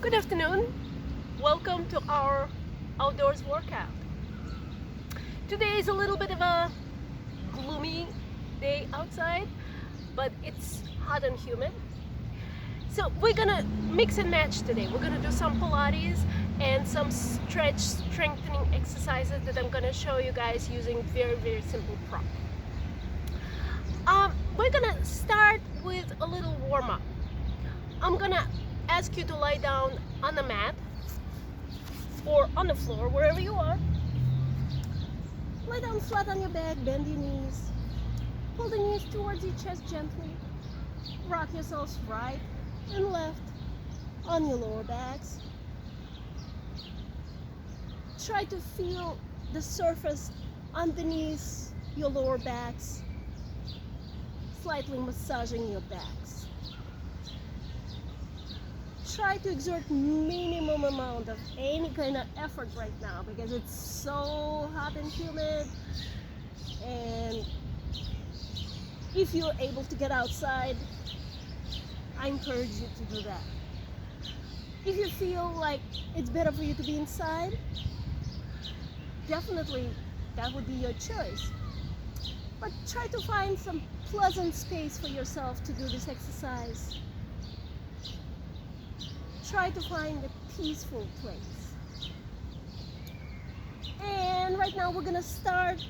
Good afternoon. Welcome to our outdoors workout. Today is a little bit of a gloomy day outside, but it's hot and humid. So we're gonna mix and match today. We're gonna do some Pilates and some strengthening exercises that I'm gonna show you guys using very simple prop. We're gonna start with a little warm-up. I'm gonna ask you to lie down on the mat or on the floor, wherever you are. Lie down flat on your back, bend your knees. Pull the knees towards your chest gently. Rock yourselves right and left on your lower backs. Try to feel the surface underneath your lower backs, slightly massaging your backs. Try to exert minimum amount of any kind of effort right now because it's so hot and humid, and if you're able to get outside, I encourage you to do that. If you feel like it's better for you to be inside, definitely that would be your choice, but try to find some pleasant space for yourself to do this exercise. Try to find a peaceful place. And right now we're gonna start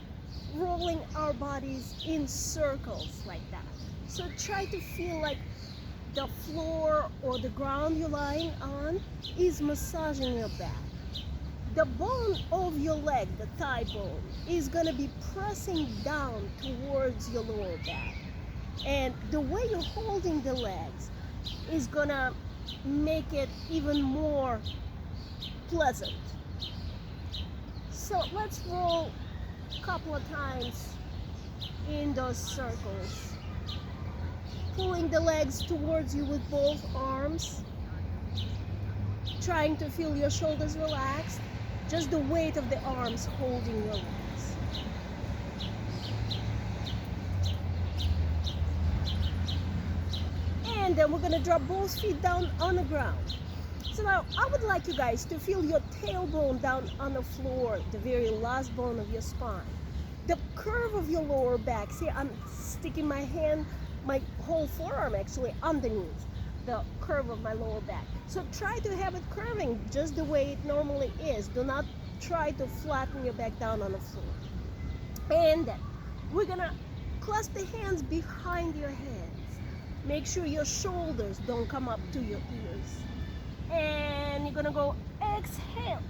rolling our bodies in circles like that. So try to feel like the floor or the ground you're lying on is massaging your back. The bone of your leg, the thigh bone, is gonna be pressing down towards your lower back. And the way you're holding the legs is gonna make it even more pleasant. So let's roll a couple of times in those circles, pulling the legs towards you with both arms, trying to feel your shoulders relaxed, just the weight of the arms holding your legs. And then we're gonna drop both feet down on the ground. So now I would like you guys to feel your tailbone down on the floor, the very last bone of your spine. The curve of your lower back. See, I'm sticking my hand, my whole forearm actually underneath the curve of my lower back. So try to have it curving just the way it normally is. Do not try to flatten your back down on the floor. And then we're gonna clasp the hands behind your heads. Make sure your shoulders don't come up to your ears. And you're gonna go exhale.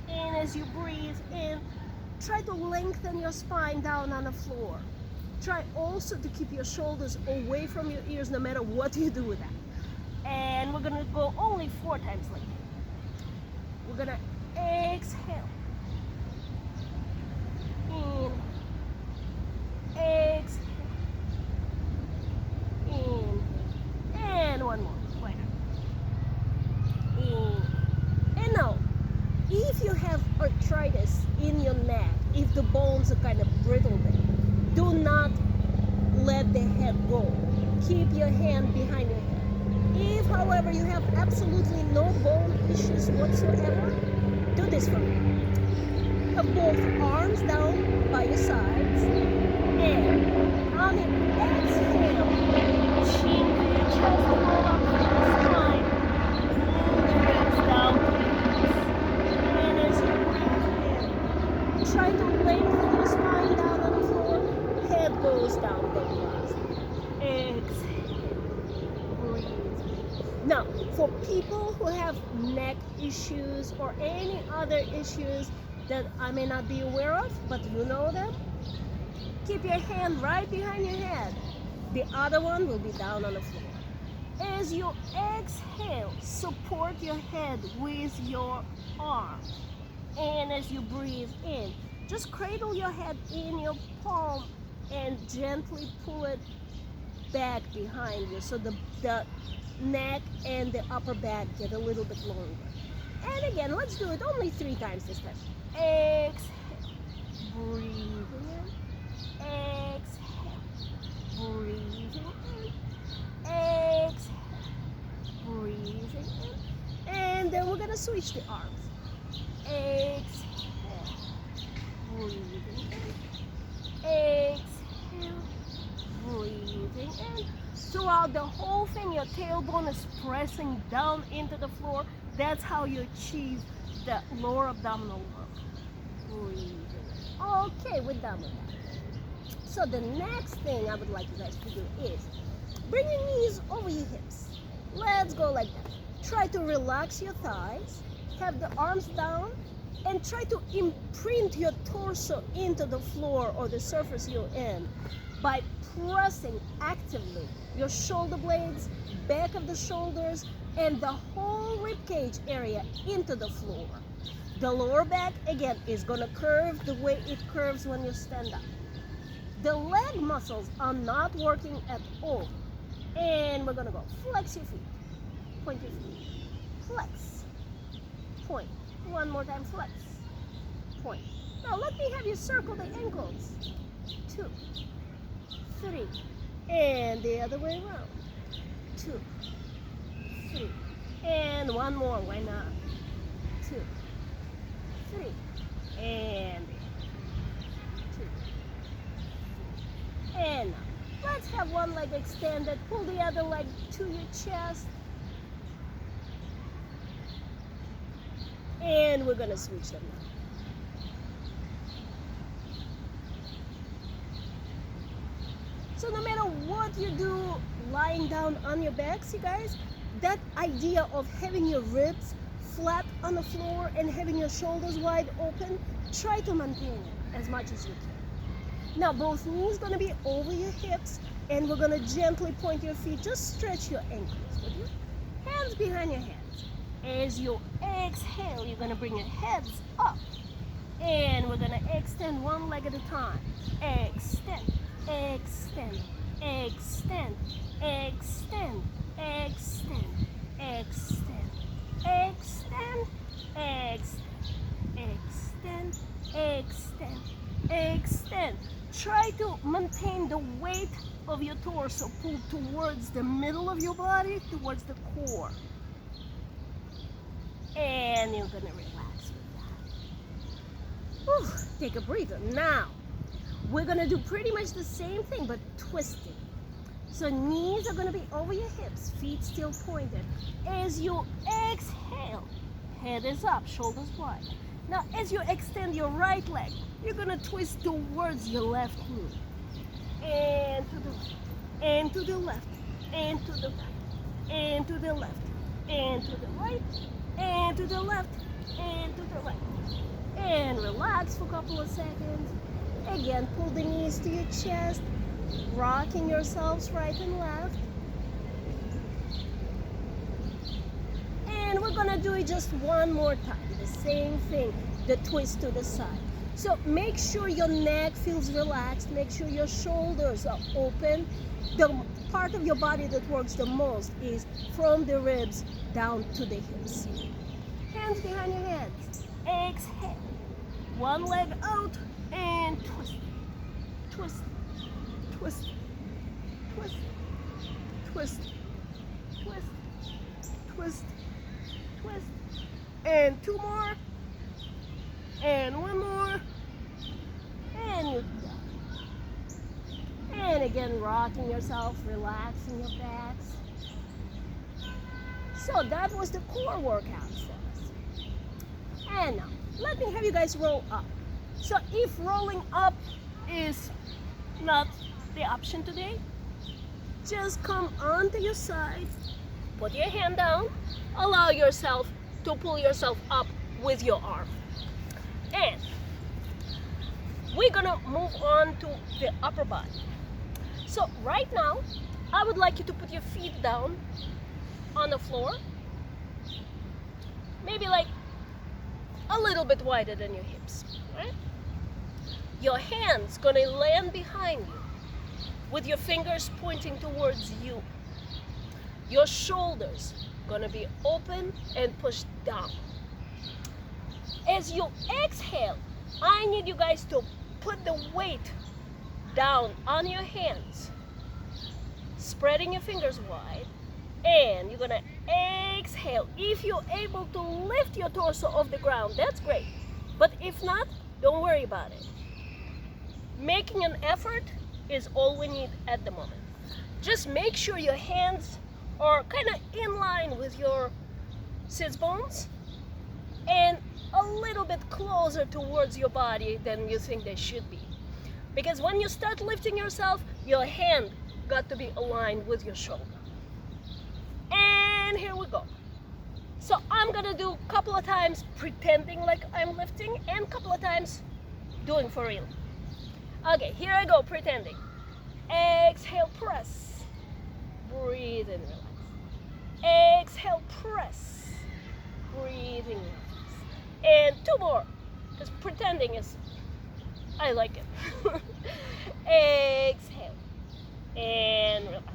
And as you breathe in, try to lengthen your spine down on the floor. Try also to keep your shoulders away from your ears no matter what you do with that. And we're gonna go only 4 times like that. We're gonna exhale. In. Exhale. In. And one more. Like that. In. And now, if you have arthritis in your neck, if the bones are kind of brittle there, do not let the head go. Keep your hand behind your head. If, however, you have absolutely no bone issues whatsoever, do this for me. Have both arms down by your sides, and on the exhale, chin to your chest, roll up to your spine, pull the ribs down to your knees. And as you breathe in, try to lengthen your spine down on the floor, head goes down very fast. Exhale, breathe. Now, for people who have neck issues or any other issues that I may not be aware of, but you know them, keep your hand right behind your head. The other one will be down on the floor. As you exhale, support your head with your arm. And as you breathe in, just cradle your head in your palm and gently pull it back behind you so the neck and the upper back get a little bit longer. And again, let's do it only 3 times this time. Exhale, breathing in, exhale, breathing in, exhale, breathing in, gonna switch the arms. Exhale, breathing in. Exhale, breathing in. Throughout the whole thing, your tailbone is pressing down into the floor. That's how you achieve the lower abdominal work. Breathing in. Okay, we're done with that. So the next thing I would like you guys to do is bring your knees over your hips. Let's go like that. Try to relax your thighs, have the arms down, and try to imprint your torso into the floor or the surface you're in by pressing actively your shoulder blades, back of the shoulders, and the whole rib cage area into the floor. The lower back, again, is going to curve the way it curves when you stand up. The leg muscles are not working at all. And we're going to go flex your feet, point your feet, flex, point. One more time, flex, point. Now let me have you circle the ankles. 2, 3, and the other way around. 2, 3, and one more, why not? 2, 3, and 2, and now. Let's have one leg extended. Pull the other leg to your chest. And we're going to switch them now. So no matter what you do lying down on your backs, you guys, that idea of having your ribs flat on the floor and having your shoulders wide open, try to maintain it as much as you can. Now both knees going to be over your hips, and we're going to gently point your feet. Just stretch your ankles with your hands behind your heads. As you exhale, you're going to bring your heads up, and we're going to extend one leg at a time. Extend, extend, extend, extend, extend, extend, extend, extend, extend, extend. Try to maintain the weight of your torso pulled towards the middle of your body, towards the core. And you're gonna relax with that. Whew, take a breather. Now, we're gonna do pretty much the same thing, but twisting. So knees are gonna be over your hips, feet still pointed. As you exhale, head is up, shoulders wide. Now, as you extend your right leg, you're gonna twist towards your left knee. And to the left, and to the left, and to the right, and to the left, and to the right, and to the left, and to the right. And relax for a couple of seconds. Again, pull the knees to your chest, rocking yourselves right and left. And we're gonna do it just one more time. The same thing, the twist to the side. So make sure your neck feels relaxed. Make sure your shoulders are open. The part of your body that works the most is from the ribs down to the hips. Hands behind your heads. Exhale. One leg out and twist. Twist. Twist. Twist. Twist. Twist. Twist. Twist. And two more. And one more. And you're done. And again, rocking yourself, relaxing your backs. So that was the core workout for us. And now, let me have you guys roll up. So if rolling up is not the option today, just come onto your side, put your hand down, allow yourself to pull yourself up with your arm. And we're gonna move on to the upper body. So right now, I would like you to put your feet down on the floor, maybe like a little bit wider than your hips, right? Your hands gonna land behind you with your fingers pointing towards you. Your shoulders gonna be open and pushed down. As you exhale, I need you guys to put the weight down on your hands, spreading your fingers wide, and you're gonna exhale. If you're able to lift your torso off the ground, that's great. But if not, don't worry about it. Making an effort is all we need at the moment. Just make sure your hands are kind of in line with your sits bones and a little bit closer towards your body than you think they should be. Because when you start lifting yourself, your hand got to be aligned with your shoulder. And here we go. So I'm gonna do a couple of times pretending like I'm lifting and a couple of times doing for real. Okay, here I go, pretending. Exhale, press. Breathe and relax. Exhale, press. Breathe and relax. And two more, because pretending is, I like it. Exhale and relax.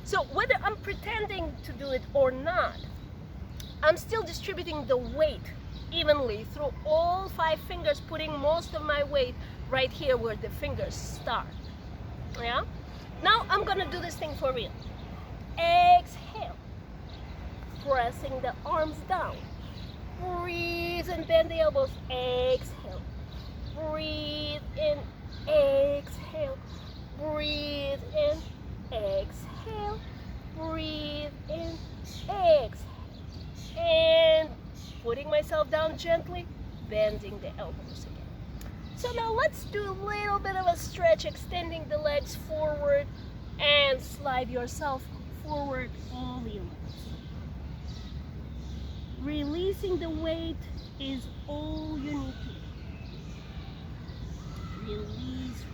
So whether I'm pretending to do it or not, I'm still distributing the weight evenly through all 5 fingers, putting most of my weight right here where the fingers start. Yeah? Now I'm gonna do this thing for real. Exhale, pressing the arms down. Breathe and bend the elbows. Exhale. Breathe in. Exhale. Breathe in. Exhale. Breathe in. Exhale. And putting myself down gently, bending the elbows again. So now let's do a little bit of a stretch, extending the legs forward and slide yourself forward all the way. Releasing the weight is all you need to do. Release.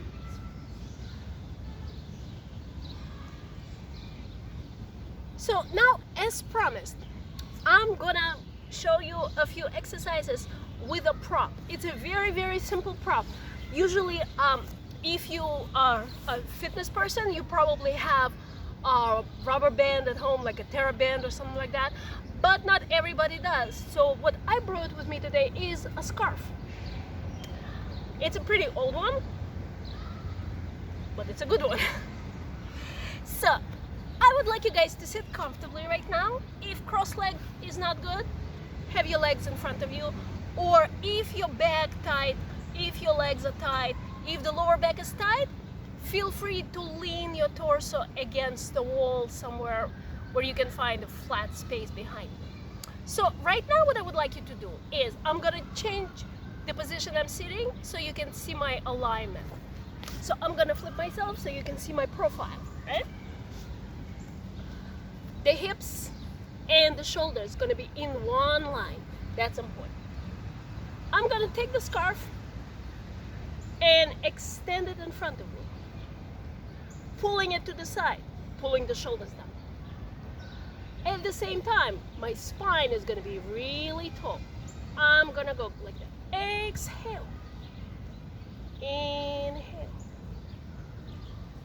So now, as promised, I'm gonna show you a few exercises with a prop. It's a very, very simple prop. Usually, if you are a fitness person, you probably have a rubber band at home, like a TheraBand or something like that. But not everybody does. So what I brought with me today is a scarf. It's a pretty old one, but it's a good one. So I would like you guys to sit comfortably right now. If cross-legged is not good, have your legs in front of you. Or if your back tight, if your legs are tight, if the lower back is tight, feel free to lean your torso against the wall somewhere where you can find a flat space behind you. So right now what I would like you to do is I'm gonna change the position I'm sitting so you can see my alignment. So I'm gonna flip myself so you can see my profile, right? The hips and the shoulders gonna be in one line. That's important. I'm gonna take the scarf and extend it in front of me, pulling it to the side, pulling the shoulders down. At the same time, my spine is gonna be really tall. I'm gonna go like that. Exhale. Inhale.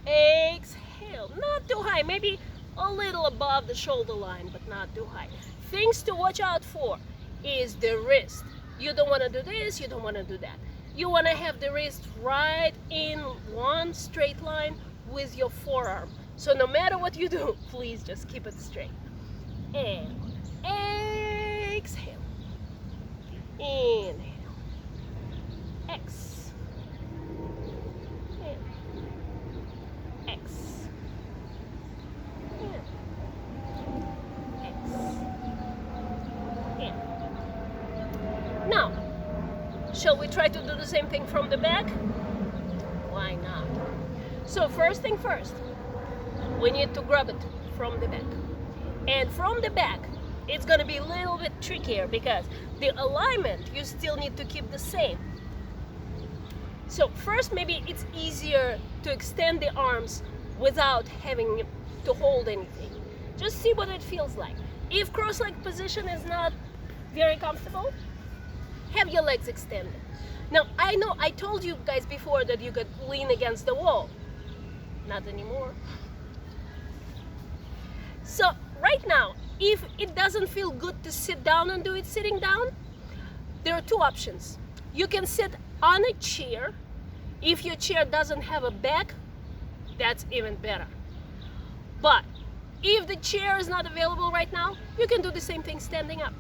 Exhale. Not too high, maybe a little above the shoulder line, but not too high. Things to watch out for is the wrist. You don't wanna do this, you don't wanna do that. You wanna have the wrist right in one straight line with your forearm. So no matter what you do, please just keep it straight. And exhale. Inhale. X. In. X. In. X. In. Now, shall we try to do the same thing from the back? Why not? So first thing first, we need to grab it from the back. And from the back, it's gonna be a little bit trickier because the alignment you still need to keep the same. So first, maybe it's easier to extend the arms without having to hold anything. Just see what it feels like. If cross-legged position is not very comfortable, have your legs extended. Now, I know I told you guys before that you could lean against the wall. Not anymore. So right now, if it doesn't feel good to sit down and do it sitting down, there are two options. You can sit on a chair. If your chair doesn't have a back, that's even better. But If the chair is not available right now, you can do the same thing standing up.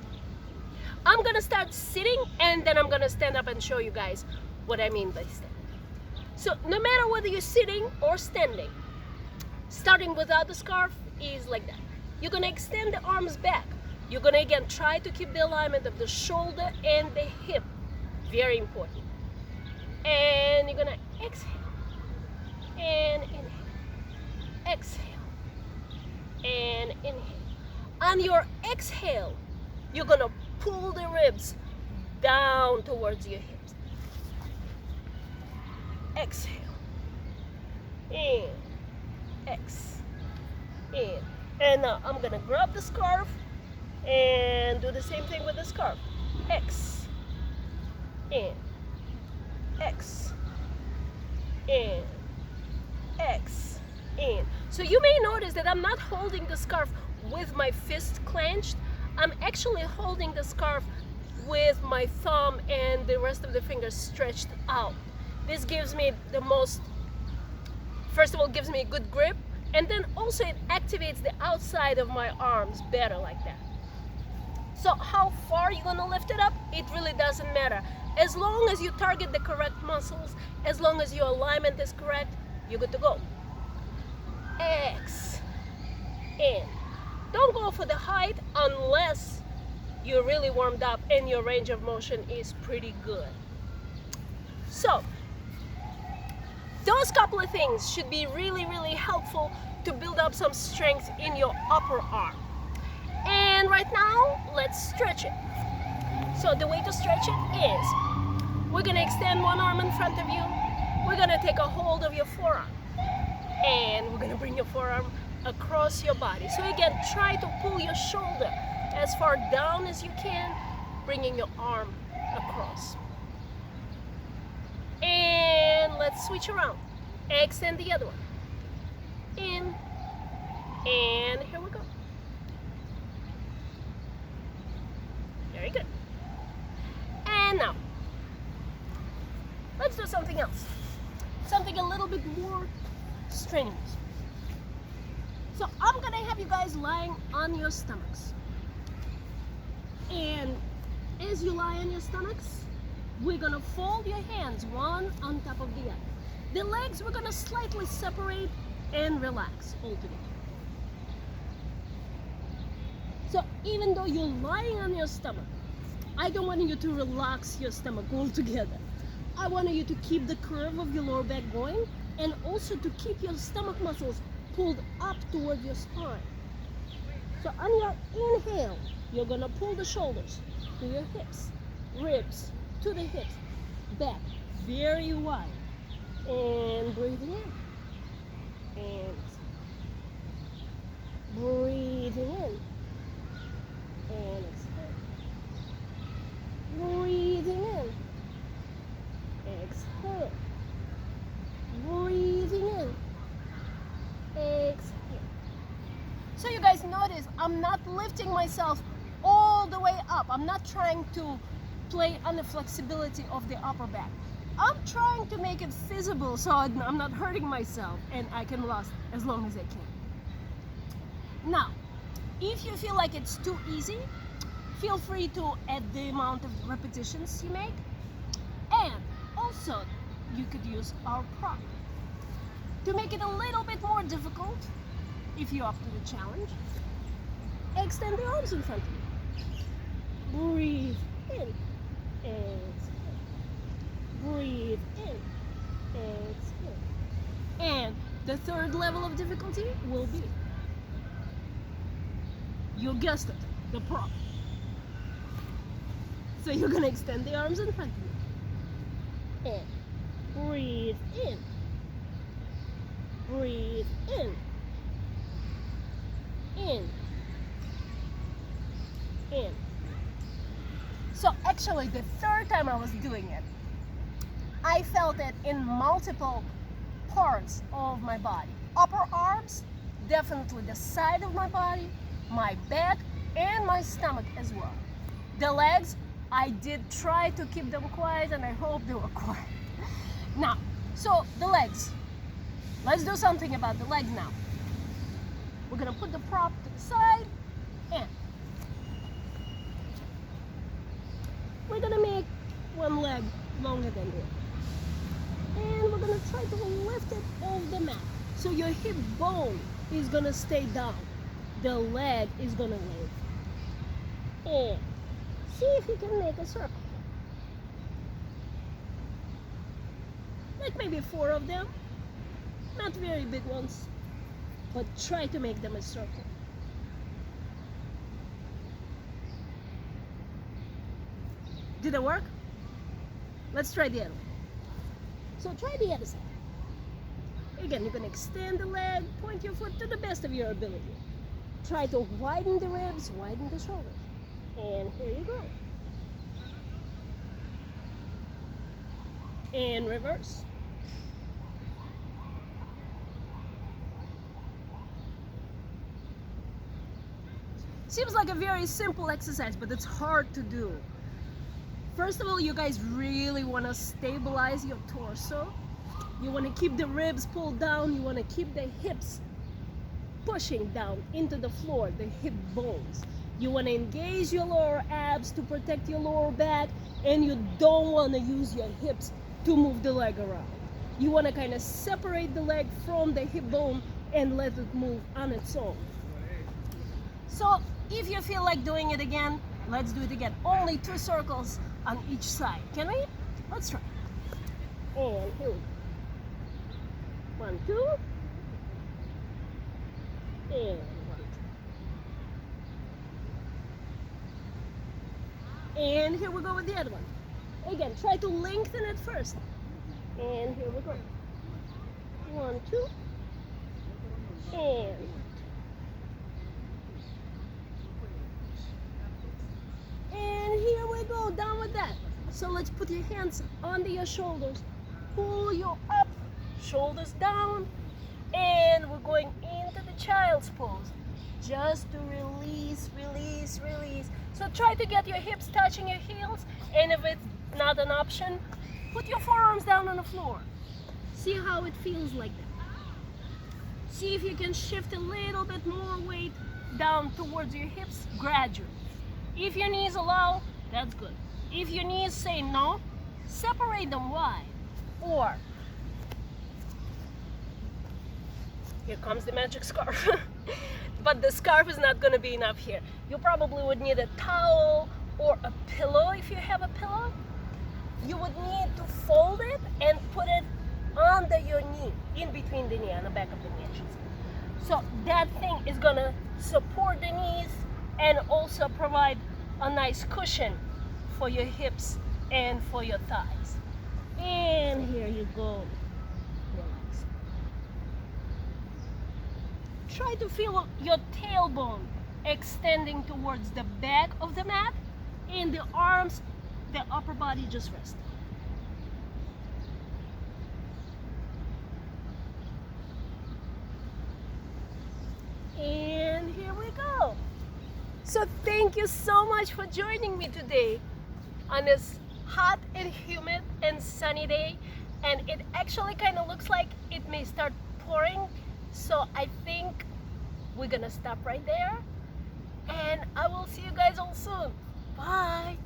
I'm gonna start sitting and then I'm gonna stand up and show you guys what I mean by standing. So no matter whether you're sitting or standing, starting without the scarf is like that. You're gonna extend the arms back. You're gonna again try to keep the alignment of the shoulder and the hip. Very important. And you're gonna exhale and inhale. Exhale and inhale. On your exhale, you're gonna pull the ribs down towards your hips. Exhale. In. X. In. And now I'm gonna grab the scarf and do the same thing with the scarf. X. In. X. In. X. In. So you may notice that I'm not holding the scarf with my fist clenched. I'm actually holding the scarf with my thumb and the rest of the fingers stretched out. This gives me the most, first of all, gives me a good grip, and then also it activates the outside of my arms better like that. So how far you're gonna lift it up, it really doesn't matter. As long as you target the correct muscles, as long as your alignment is correct, you're good to go. X, in. Don't go for the height unless you're really warmed up and your range of motion is pretty good. So, those couple of things should be really, really helpful to build up some strength in your upper arm. And right now, let's stretch it. So the way to stretch it is, we're gonna extend one arm in front of you. We're gonna take a hold of your forearm. And we're gonna bring your forearm across your body. So again, try to pull your shoulder as far down as you can, bringing your arm across. And let's switch around. Extend the other one. In. And here we go. Very good. And now, let's do something else. Something a little bit more strenuous. So I'm gonna have you guys lying on your stomachs. And as you lie on your stomachs, we're gonna fold your hands one on top of the other. The legs we're gonna slightly separate and relax altogether. So even though you're lying on your stomach, I don't want you to relax your stomach altogether. I want you to keep the curve of your lower back going and also to keep your stomach muscles pulled up toward your spine. So on your inhale, you're gonna pull the shoulders to your hips, ribs to the hips, back very wide, and breathing in, and breathing in, and exhale, breathing in, exhale, breathing in, exhale. So you guys notice I'm not lifting myself all the way up. I'm not trying to play on the flexibility of the upper back. I'm trying to make it feasible so I'm not hurting myself and I can last as long as I can. Now, if you feel like it's too easy, feel free to add the amount of repetitions you make. And also, you could use our prop. To make it a little bit more difficult, if you're up to the challenge, extend the arms in front of you. Breathe in, exhale. Breathe in, exhale. And the third level of difficulty will be, you guessed it, the prop. So you're gonna extend the arms in front of you. And breathe in. Breathe in. In. In. So actually the third time I was doing it, I felt it in multiple parts of my body. Upper arms, definitely the side of my body, my back, and my stomach as well. The legs, I did try to keep them quiet and I hope they were quiet. Now, so the legs. Let's do something about the legs now. We're gonna put the prop to the side, and we're gonna make one leg longer than the other. And we're gonna try to lift it off the mat. So your hip bone is gonna stay down. The leg is gonna lift. And see if you can make a circle. Like maybe 4 of them. Not very big ones, but try to make them a circle. Did it work? Let's try the other one. So try the other side. Again, you're gonna extend the leg, point your foot to the best of your ability. Try to widen the ribs, widen the shoulders. And here you go. And reverse. Seems like a very simple exercise, but it's hard to do. First of all, you guys really want to stabilize your torso. You want to keep the ribs pulled down. You want to keep the hips pushing down into the floor, the hip bones. You want to engage your lower abs to protect your lower back, and you don't want to use your hips to move the leg around. You want to kind of separate the leg from the hip bone and let it move on its own. So if you feel like doing it again, let's do it again. Only 2 circles on each side. Can we? Let's try. And here we go. 1, 2. And 1, 2. And here we go with the other one. Again, try to lengthen it first. And here we go. 1, 2. And here we go, down with that. So let's put your hands under your shoulders. Pull you up, shoulders down. And we're going into the child's pose. Just to release, release, release. So try to get your hips touching your heels. And if it's not an option, put your forearms down on the floor. See how it feels like that. See if you can shift a little bit more weight down towards your hips gradually. If your knees allow, that's good. If your knees say no, separate them wide. Or, here comes the magic scarf. But the scarf is not going to be enough here. You probably would need a towel or a pillow if you have a pillow. You would need to fold it and put it under your knee, in between the knee, on the back of the knee, I should say. So that thing is going to support the knees and also provide a nice cushion for your hips and for your thighs. And here you go. Relax. Try to feel your tailbone extending towards the back of the mat, and the arms, the upper body just rest. And here we go. So thank you so much for joining me today on this hot and humid and sunny day. And it actually kind of looks like it may start pouring. So I think we're gonna stop right there. And I will see you guys all soon. Bye.